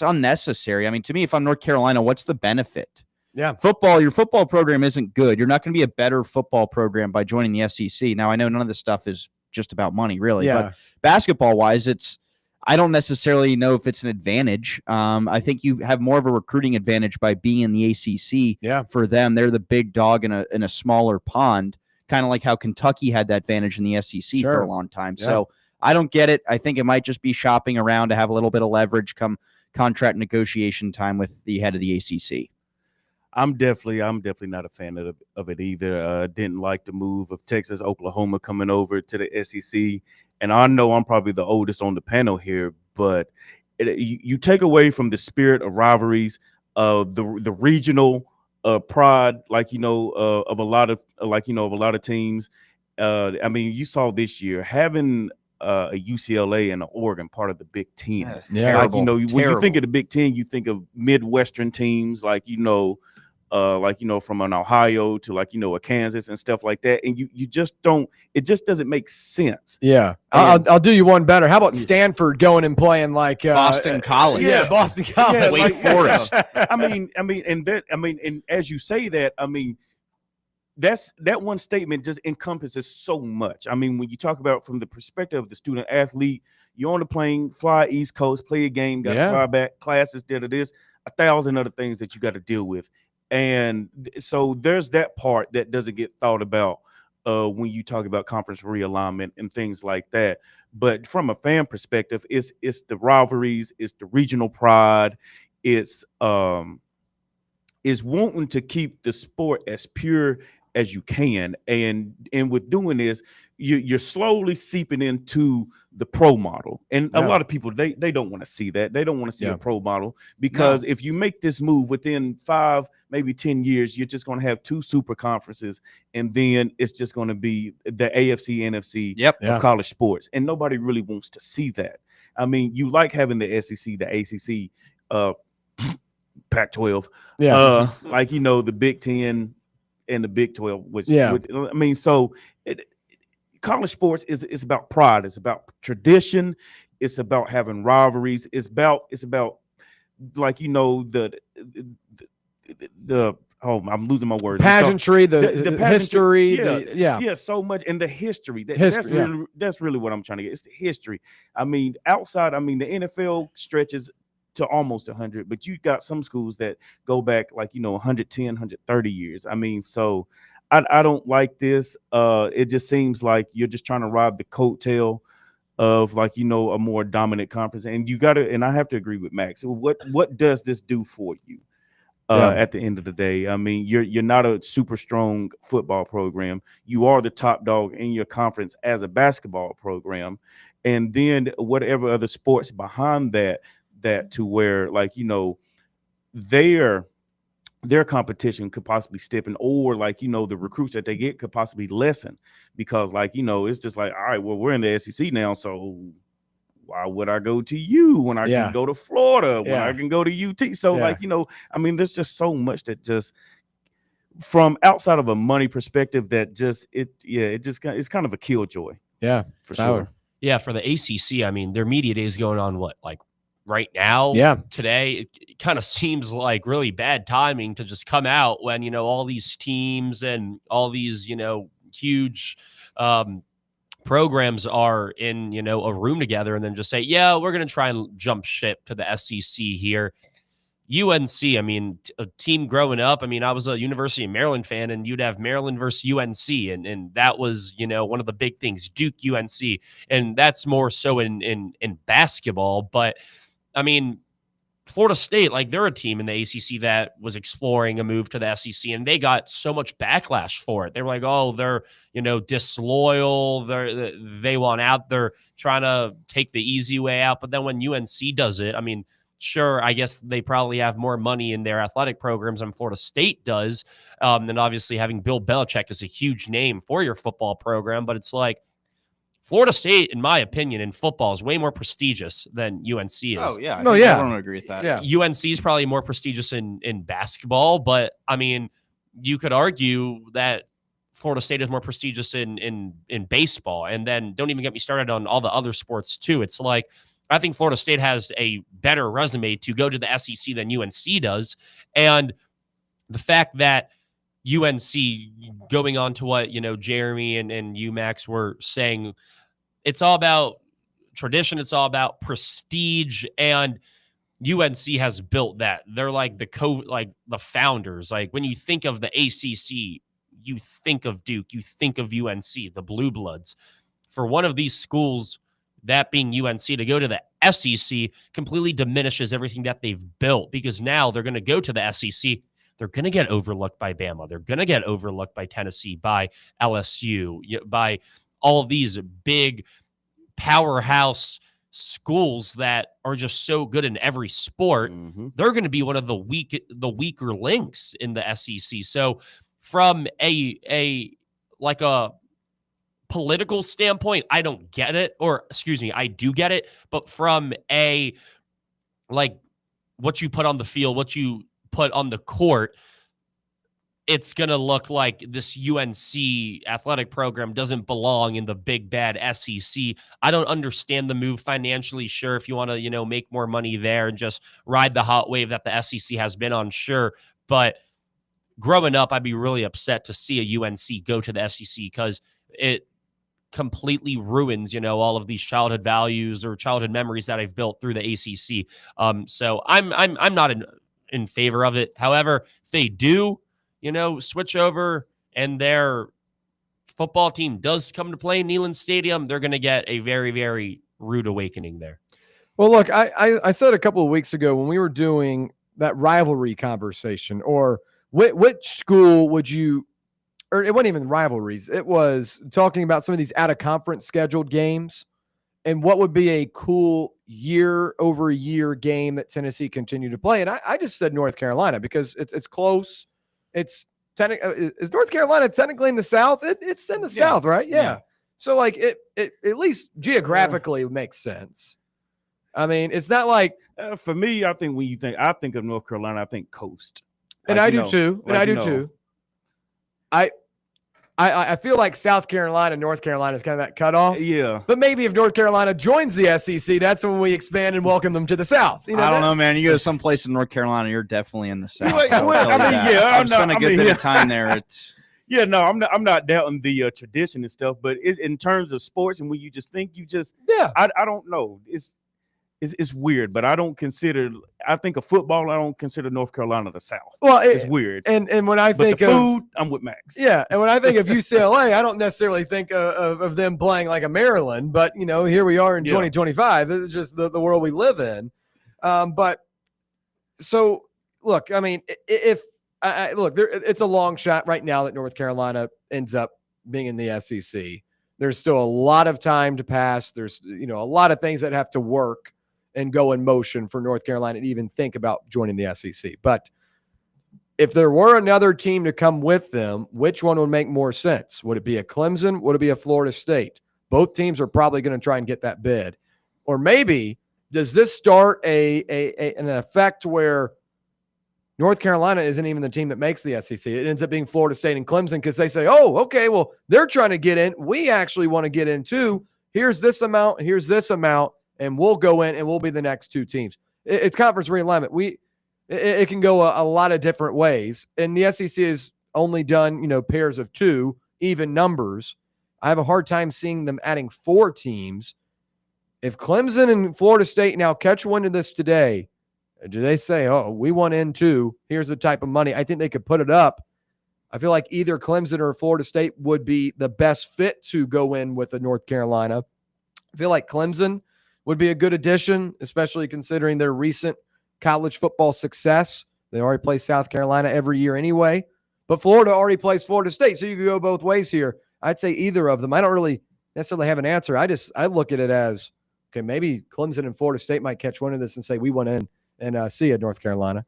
unnecessary. To me, if I'm North Carolina, what's the benefit? Yeah. Your football program isn't good. You're not going to be a better football program by joining the SEC. Now, I know none of this stuff is just about money, really. Yeah. But basketball-wise, I don't necessarily know if it's an advantage. I think you have more of a recruiting advantage by being in the ACC. Yeah. For them, they're the big dog in a smaller pond, kind of like how Kentucky had that advantage in the SEC for a long time. Yeah. So I don't get it. I think it might just be shopping around to have a little bit of leverage come contract negotiation time with the head of the ACC. I'm definitely not a fan of it either. Didn't like the move of Texas, Oklahoma coming over to the SEC. And I know I'm probably the oldest on the panel here, but you take away from the spirit of rivalries, the regional pride, of a lot of teams. You saw this year having a UCLA and an Oregon part of the Big Ten. Yeah, when you think of the Big Ten, you think of Midwestern teams from an Ohio to a Kansas and stuff like that. And you just don't, it just doesn't make sense. Yeah. I'll do you one better. How about Stanford going and playing Boston College? Yeah, Boston College. Wake Forest. And as you say that, that one statement just encompasses so much. When you talk about from the perspective of the student athlete, you're on the plane, fly East Coast, play a game, got to fly back, classes, this, 1,000 other things that you got to deal with. And so there's that part that doesn't get thought about when you talk about conference realignment and things like that. But from a fan perspective, it's the rivalries, it's the regional pride, it's wanting to keep the sport as pure as you can. And with doing this, you're slowly seeping into the pro model. And a lot of people, they don't want to see that. They don't want to see a pro model because if you make this move within 5, maybe 10 years, you're just going to have 2 super conferences. And then it's just going to be the AFC, NFC of college sports. And nobody really wants to see that. You like having the SEC, the ACC, Pac-12, the Big Ten and the Big 12, college sports is about pride. It's about tradition. It's about having rivalries. It's about I'm losing my words. Pageantry, the history. So much. And the history. That's really what I'm trying to get. It's the history. Outside, the NFL stretches to almost 100, but you got some schools that go back 110, 130 years. So I don't like this. It just seems like you're just trying to ride the coattail of a more dominant conference. And I have to agree with Max. What does this do for you? At the end of the day, you're not a super strong football program. You are the top dog in your conference as a basketball program. And then whatever other sports behind that that to where, like, their competition could possibly step in, or like, the recruits that they get could possibly lessen, because like, it's just like, all right, well, we're in the SEC now, so why would I go to you when I can go to Florida, when I can go to UT? So like, there's just so much that just from outside of a money perspective that just it's kind of a killjoy. Yeah, for sure. Yeah, for the ACC, their media day is going on like right now. Yeah, today. It kind of seems like really bad timing to just come out when all these teams and all these huge programs are in a room together, and then just say, yeah, we're going to try and jump ship to the SEC here. UNC, a team growing up, I was a University of Maryland fan, and you'd have Maryland versus UNC, and that was, one of the big things, Duke, UNC, and that's more so in basketball. But, Florida State, like, they're a team in the ACC that was exploring a move to the SEC, and they got so much backlash for it. They were like, oh, they're, disloyal, they want out, they're trying to take the easy way out. But then when UNC does it, sure, I guess they probably have more money in their athletic programs than Florida State does. And obviously having Bill Belichick is a huge name for your football program. But it's like Florida State, in my opinion, in football is way more prestigious than UNC is. Oh, yeah. I don't agree with that. Yeah. UNC is probably more prestigious in basketball. But, you could argue that Florida State is more prestigious in baseball. And then don't even get me started on all the other sports, too. It's like, I think Florida State has a better resume to go to the SEC than UNC does. And the fact that UNC, going on to what, Jeremy and UMax were saying, it's all about tradition. It's all about prestige. And UNC has built that. They're like the founders. Like, when you think of the ACC, you think of Duke, you think of UNC, the Blue Bloods. For one of these schools, that being UNC, to go to the SEC completely diminishes everything that they've built, because now they're going to go to the SEC. They're going to get overlooked by Bama. They're going to get overlooked by Tennessee, by LSU, by all of these big powerhouse schools that are just so good in every sport. Mm-hmm. They're going to be one of the weaker links in the SEC. So from a political standpoint, I don't get it, or excuse me, I do get it. But from what you put on the field, what you put on the court, it's going to look like this UNC athletic program doesn't belong in the big bad SEC. I don't understand the move financially. Sure, if you want to, make more money there and just ride the hot wave that the SEC has been on, sure. But growing up, I'd be really upset to see a UNC go to the SEC, because it completely ruins, all of these childhood values or childhood memories that I've built through the ACC. So I'm not in favor of it. However, if they do, switch over and their football team does come to play in Neyland Stadium, they're going to get a very, very rude awakening there. Well, look, I said a couple of weeks ago when we were doing that rivalry conversation, or which school would you, or it wasn't even rivalries. It was talking about some of these out-of-conference scheduled games and what would be a cool year-over-year game that Tennessee continued to play. And I just said North Carolina because it's close. Is North Carolina technically in the South? It's in the South, right? Yeah. So, like, it at least geographically makes sense. It's not like for me, I think when I think of North Carolina, I think coast. And I do too. And I do too. I feel like South Carolina and North Carolina is kind of that cutoff. Yeah. But maybe if North Carolina joins the SEC, that's when we expand and welcome them to the South. I don't know, man. You go someplace in North Carolina, you're definitely in the South. I've spent a good bit of time there. Yeah, no, I'm not doubting the tradition and stuff, but in terms of sports and when you just think, I don't know. It's weird, but I think of football, I don't consider North Carolina the South. Well, it's weird. And when I think of food, I'm with Max. Yeah, and when I think of UCLA, I don't necessarily think of them playing like a Maryland, but here we are in 2025. This is just the world we live in. But so look, it's a long shot right now that North Carolina ends up being in the SEC. There's still a lot of time to pass. There's a lot of things that have to work and go in motion for North Carolina to even think about joining the SEC. But if there were another team to come with them, which one would make more sense? Would it be a Clemson? Would it be a Florida State? Both teams are probably going to try and get that bid. Or maybe does this start an effect where North Carolina isn't even the team that makes the SEC? It ends up being Florida State and Clemson because they say, oh, okay, well, they're trying to get in. We actually want to get in too. Here's this amount, and we'll go in and we'll be the next two teams. It's conference realignment. It can go a lot of different ways. And the SEC has only done, pairs of two, even numbers. I have a hard time seeing them adding 4 teams. If Clemson and Florida State now catch wind of this today, do they say, oh, we want in too? Here's the type of money. I think they could put it up. I feel like either Clemson or Florida State would be the best fit to go in with the North Carolina. I feel like Clemson would be a good addition, especially considering their recent college football success. They already play South Carolina every year anyway. But Florida already plays Florida State, so you could go both ways here. I'd say either of them. I don't really necessarily have an answer. I look at it as, okay, maybe Clemson and Florida State might catch one of this and say, we went in and see it, North Carolina.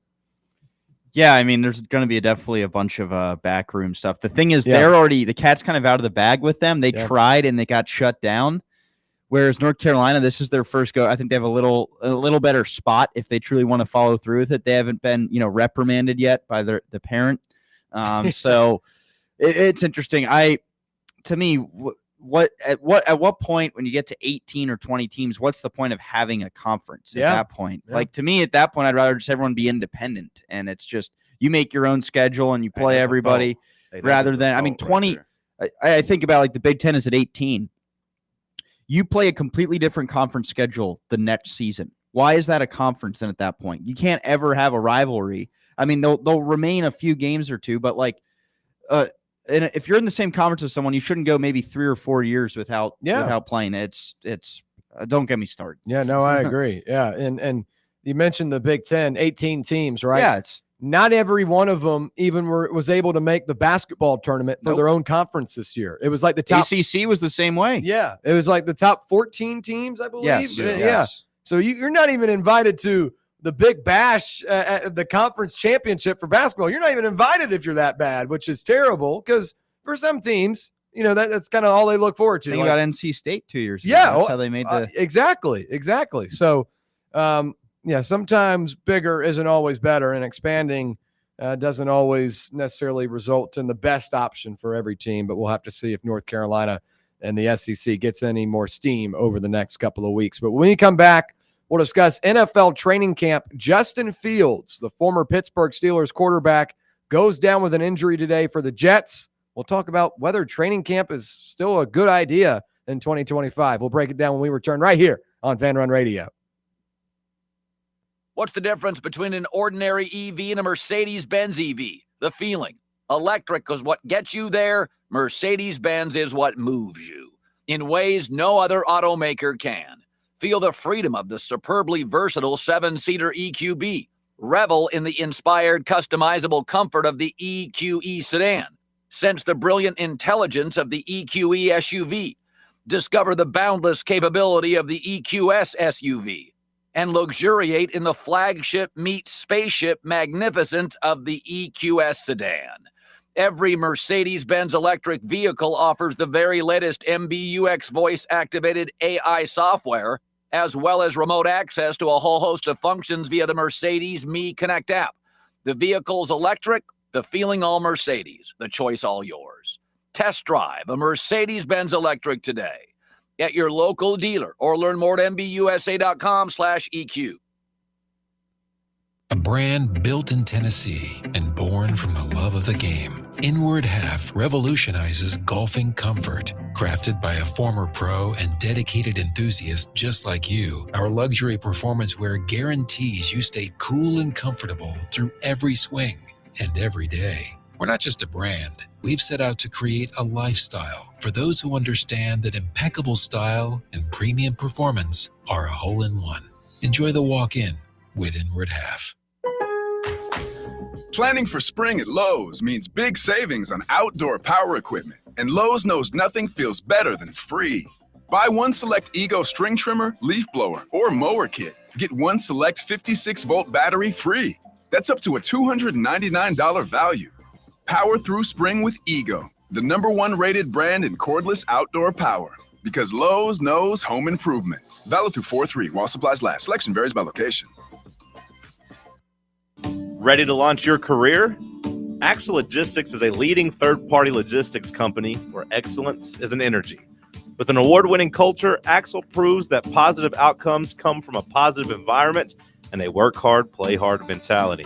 Yeah, I mean, there's going to be definitely a bunch of backroom stuff. The thing is, the cat's kind of out of the bag with them. They tried and they got shut down. Whereas North Carolina, this is their first go. I think they have a little better spot if they truly want to follow through with it. They haven't been, reprimanded yet by the parent. So it's interesting. To me, at what point when you get to 18 or 20 teams, what's the point of having a conference at that point? Yeah. Like, to me, at that point, I'd rather just everyone be independent, and it's just you make your own schedule and you play everybody rather than 20. I think about like the Big Ten is at 18. You play a completely different conference schedule the next season. Why is that a conference then at that point? You can't ever have a rivalry. I mean, they'll remain a few games or two, but and if you're in the same conference with someone, you shouldn't go maybe 3 or 4 years without playing. It's don't get me started. Yeah, no, I agree. Yeah, and you mentioned the Big Ten, 18 teams, right? Yeah, it's not every one of them even was able to make the basketball tournament for their own conference this year. It was like the top ACC was the same way. Yeah, it was like the top 14 teams, I believe. Yes. Yeah. So you're not even invited to the Big Bash, the conference championship for basketball. You're not even invited if you're that bad, which is terrible because for some teams, that's kind of all they look forward to. You got NC State 2 years ago. Yeah, that's how they made the exactly. So, sometimes bigger isn't always better, and expanding doesn't always necessarily result in the best option for every team. But we'll have to see if North Carolina and the SEC gets any more steam over the next couple of weeks. But when you come back, we'll discuss NFL training camp. Justin Fields, the former Pittsburgh Steelers quarterback, goes down with an injury today for the Jets. We'll talk about whether training camp is still a good idea in 2025. We'll break it down when we return right here on Van Run Radio. What's the difference between an ordinary EV and a Mercedes-Benz EV? The feeling. Electric is what gets you there. Mercedes-Benz is what moves you in ways no other automaker can. Feel the freedom of the superbly versatile 7-seater EQB. Revel in the inspired, customizable comfort of the EQE sedan. Sense the brilliant intelligence of the EQE SUV. Discover the boundless capability of the EQS SUV. And luxuriate in the flagship meets spaceship magnificence of the EQS sedan. Every Mercedes-Benz electric vehicle offers the very latest MBUX voice-activated AI software, as well as remote access to a whole host of functions via the Mercedes Me Connect app. The vehicle's electric, the feeling all Mercedes, the choice all yours. Test drive a Mercedes-Benz electric today at your local dealer or learn more at mbusa.com/EQ. A brand built in Tennessee and born from the love of the game, Inward Half revolutionizes golfing comfort. Crafted by a former pro and dedicated enthusiast just like you, our luxury performance wear guarantees you stay cool and comfortable through every swing and every day. We're not just a brand. We've set out to create a lifestyle for those who understand that impeccable style and premium performance are a hole-in-one. Enjoy the walk-in with Inward Half. Planning for spring at Lowe's means big savings on outdoor power equipment, and Lowe's knows nothing feels better than free. Buy one select Ego string trimmer, leaf blower, or mower kit, Get one select 56-volt battery free. That's up to a $299 value. Power through spring with Ego, the #1 rated brand in cordless outdoor power. Because Lowe's knows home improvement. Valid through 4/3 while supplies last. Selection varies by location. Ready to launch your career? Axle Logistics is a leading third-party logistics company where excellence is an energy. With an award-winning culture, Axle proves that positive outcomes come from a positive environment and a work hard, play hard mentality.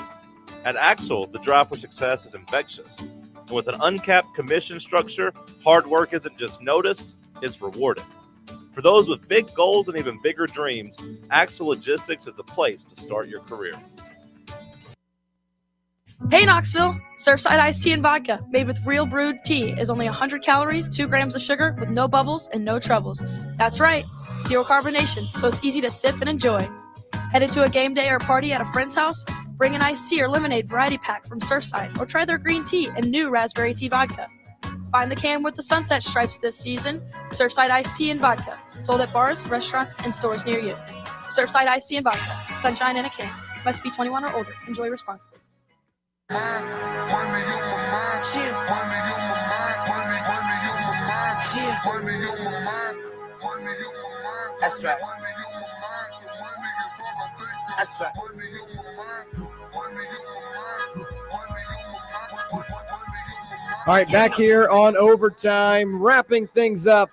At Axle, the drive for success is infectious. And with an uncapped commission structure, hard work isn't just noticed, it's rewarded. For those with big goals and even bigger dreams, Axle Logistics is the place to start your career. Hey Knoxville! Surfside iced tea and vodka, made with real brewed tea, is only 100 calories, 2 grams of sugar, with no bubbles and no troubles. That's right, zero carbonation, so it's easy to sip and enjoy. Headed to a game day or party at a friend's house? Bring an iced tea or lemonade variety pack from Surfside, or try their green tea and new raspberry tea vodka. Find the can with the sunset stripes this season. Surfside iced tea and vodka, sold at bars, restaurants, and stores near you. Surfside iced tea and vodka, sunshine in a can. Must be 21 or older. Enjoy responsibly. That's right. That's right. All right, back here on Overtime, wrapping things up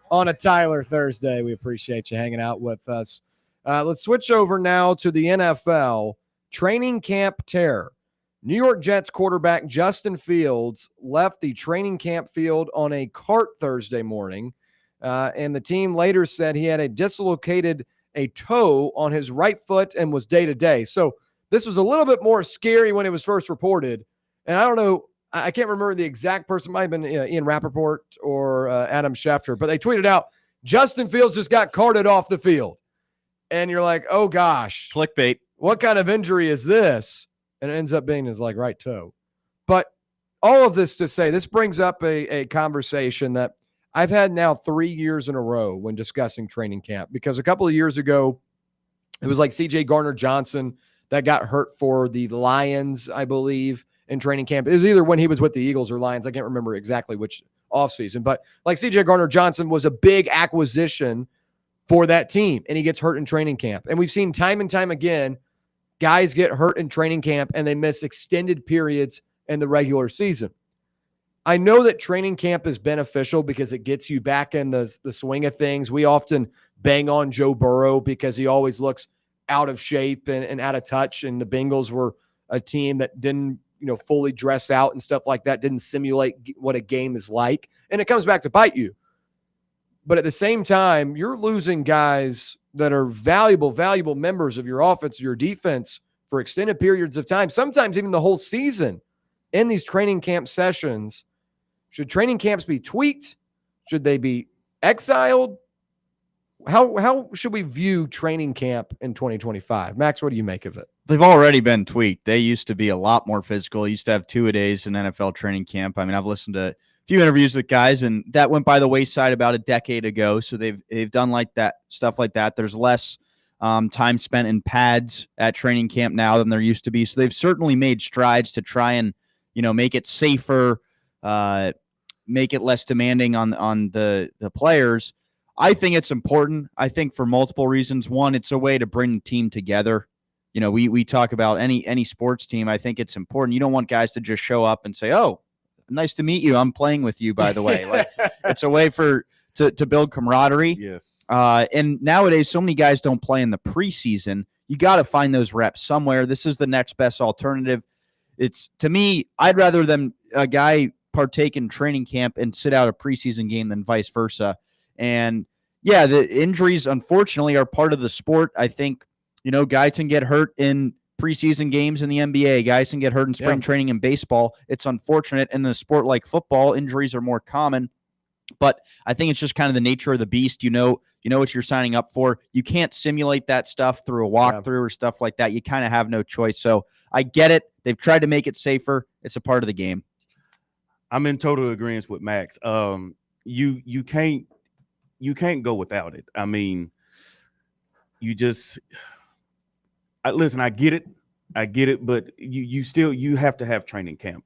on a Tyler Thursday. We appreciate you hanging out with us. Let's switch over now to the NFL. Training camp terror. New York Jets quarterback Justin Fields left the training camp field on a cart Thursday morning, and the team later said he had dislocated a toe on his right foot and was day-to-day. So this was a little bit more scary when it was first reported, and I don't know, I can't remember the exact person. It might have been Ian Rappaport or Adam Schefter, but they tweeted out, Justin Fields just got carted off the field. And you're like, oh, gosh. Clickbait. What kind of injury is this? And it ends up being his right toe. But all of this to say, this brings up a conversation that I've had now 3 years in a row when discussing training camp. Because a couple of years ago, it was like C.J. Gardner-Johnson that got hurt for the Lions, I believe, in training camp. It was either when he was with the Eagles or Lions. I can't remember exactly which offseason. But like C.J. Gardner-Johnson was a big acquisition for that team, and he gets hurt in training camp. And we've seen time and time again, guys get hurt in training camp and they miss extended periods in the regular season. I know that training camp is beneficial because it gets you back in the swing of things. We often bang on Joe Burrow because he always looks out of shape and out of touch, and the Bengals were a team that didn't fully dress out and stuff like that, didn't simulate what a game is like, and it comes back to bite you. But at the same time, you're losing guys that are valuable members of your offense, your defense for extended periods of time, sometimes even the whole season in these training camp sessions. Should training camps be tweaked? Should they be exiled? How should we view training camp in 2025? Max, what do you make of it? They've already been tweaked. They used to be a lot more physical. Used to have 2-a-days in NFL training camp. I mean, I've listened to a few interviews with guys, and that went by the wayside about a decade ago. So they've done like that, stuff like that. There's less time spent in pads at training camp now than there used to be. So they've certainly made strides to try and make it safer, make it less demanding on the players. I think it's important. I think for multiple reasons. One, it's a way to bring the team together. We talk about any sports team. I think it's important. You don't want guys to just show up and say, "Oh, nice to meet you. I'm playing with you, by the way." Like, it's a way to build camaraderie. Yes. And nowadays, so many guys don't play in the preseason. You got to find those reps somewhere. This is the next best alternative. It's, to me, I'd rather than a guy partake in training camp and sit out a preseason game than vice versa. And yeah, the injuries, unfortunately, are part of the sport. I think, guys can get hurt in preseason games in the NBA. Guys can get hurt in spring training in baseball. It's unfortunate. In a sport like football, injuries are more common. But I think it's just kind of the nature of the beast. You know what you're signing up for. You can't simulate that stuff through a walkthrough or stuff like that. You kind of have no choice. So I get it. They've tried to make it safer. It's a part of the game. I'm in total agreement with Max. You can't go without it. I mean, listen, I get it, but you have to have training camp.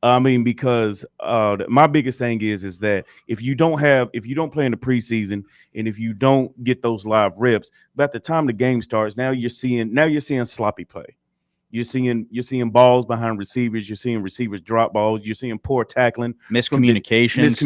I mean, because my biggest thing is that if you don't play in the preseason and if you don't get those live reps, by the time the game starts, now you're seeing sloppy play. You're seeing balls behind receivers. You're seeing receivers drop balls. You're seeing poor tackling, miscommunications.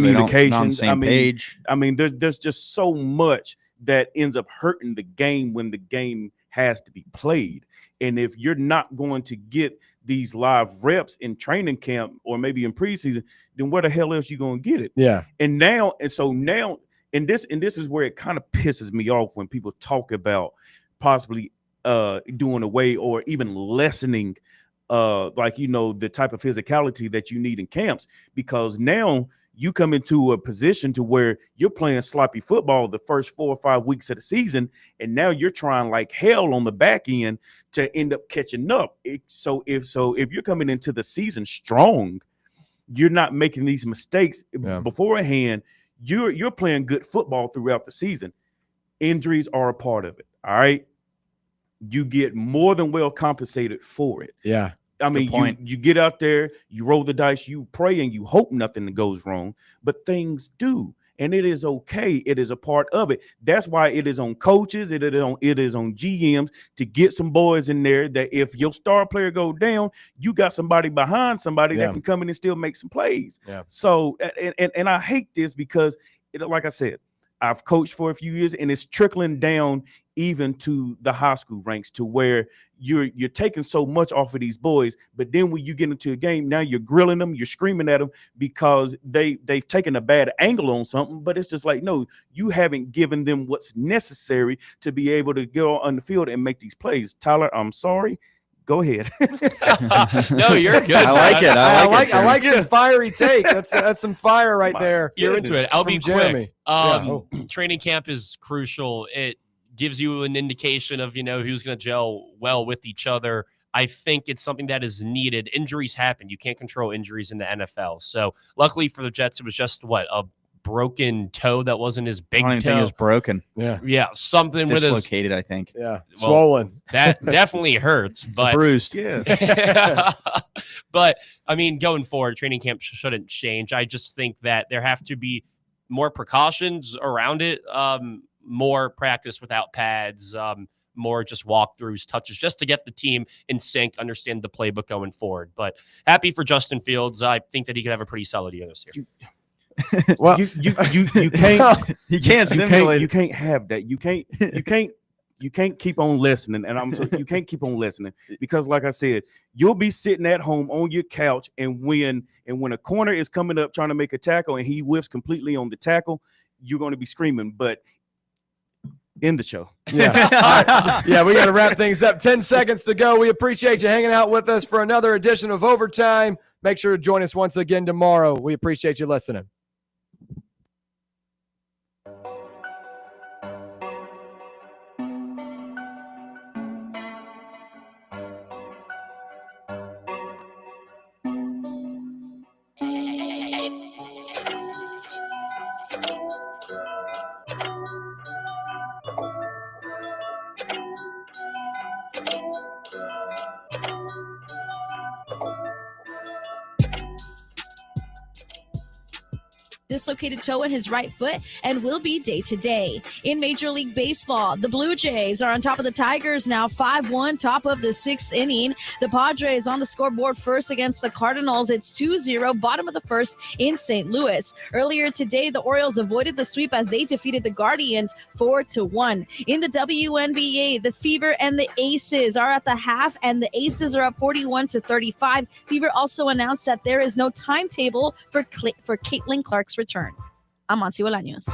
Not on the same page. I mean, there's just so much that ends up hurting the game when the game has to be played. And if you're not going to get these live reps in training camp or maybe in preseason, then where the hell else you going to get it? Yeah. And this is where it kind of pisses me off when people talk about possibly doing away or even lessening the type of physicality that you need in camps, because now you come into a position to where you're playing sloppy football the first 4 or 5 weeks of the season, and now you're trying like hell on the back end to end up catching up. So if you're coming into the season strong, you're not making these mistakes beforehand. You're playing good football throughout the season. Injuries are a part of it. All right. You get more than well compensated for it. Yeah. I mean, you get out there, you roll the dice, you pray and you hope nothing goes wrong, but things do. And it is okay. It is a part of it. That's why it is on coaches. It is on GMs to get some boys in there that if your star player go down, you got somebody behind somebody that can come in and still make some plays. Yeah. So, and I hate this because, like I said, I've coached for a few years and it's trickling down even to the high school ranks, to where you're taking so much off of these boys, but then when you get into a game, now you're grilling them, you're screaming at them because they've taken a bad angle on something. But it's just like, no, you haven't given them what's necessary to be able to go on the field and make these plays. Tyler, I'm sorry. Go ahead. No, you're good. I like it. I like some fiery take. That's some fire right there. You're into it. I'll be Jeremy. quick. Training camp is crucial. It gives you an indication of, who's going to gel well with each other. I think it's something that is needed. Injuries happen. You can't control injuries in the NFL. So luckily for the Jets, it was just a broken toe that wasn't his big toe. I don't even think it was broken. Yeah, something dislocated, I think. Yeah, swollen. That definitely hurts, but bruised. Yes. But I mean, going forward, training camp shouldn't change. I just think that there have to be more precautions around it, more practice without pads, more just walkthroughs, touches, just to get the team in sync, understand the playbook going forward. But happy for Justin Fields. I think that he could have a pretty solid year this year. Well, you can't you can't simulate. You can't have that. You can't keep on listening, and you can't keep on listening because, like I said, you'll be sitting at home on your couch, and when a corner is coming up trying to make a tackle and he whips completely on the tackle, you're going to be screaming. But end the show. Yeah. Right. Yeah, we got to wrap things up. 10 seconds to go. We appreciate you hanging out with us for another edition of Overtime. Make sure to join us once again tomorrow. We appreciate you listening. Dislocated toe in his right foot and will be day-to-day. In Major League Baseball, the Blue Jays are on top of the Tigers now, 5-1, top of the 6th inning. The Padres on the scoreboard first against the Cardinals. It's 2-0, bottom of the first in St. Louis. Earlier today, the Orioles avoided the sweep as they defeated the Guardians 4-1. In the WNBA, the Fever and the Aces are at the half, and the Aces are up 41-35. Fever also announced that there is no timetable for Caitlin Clark's return. I'm Monty Bolaños.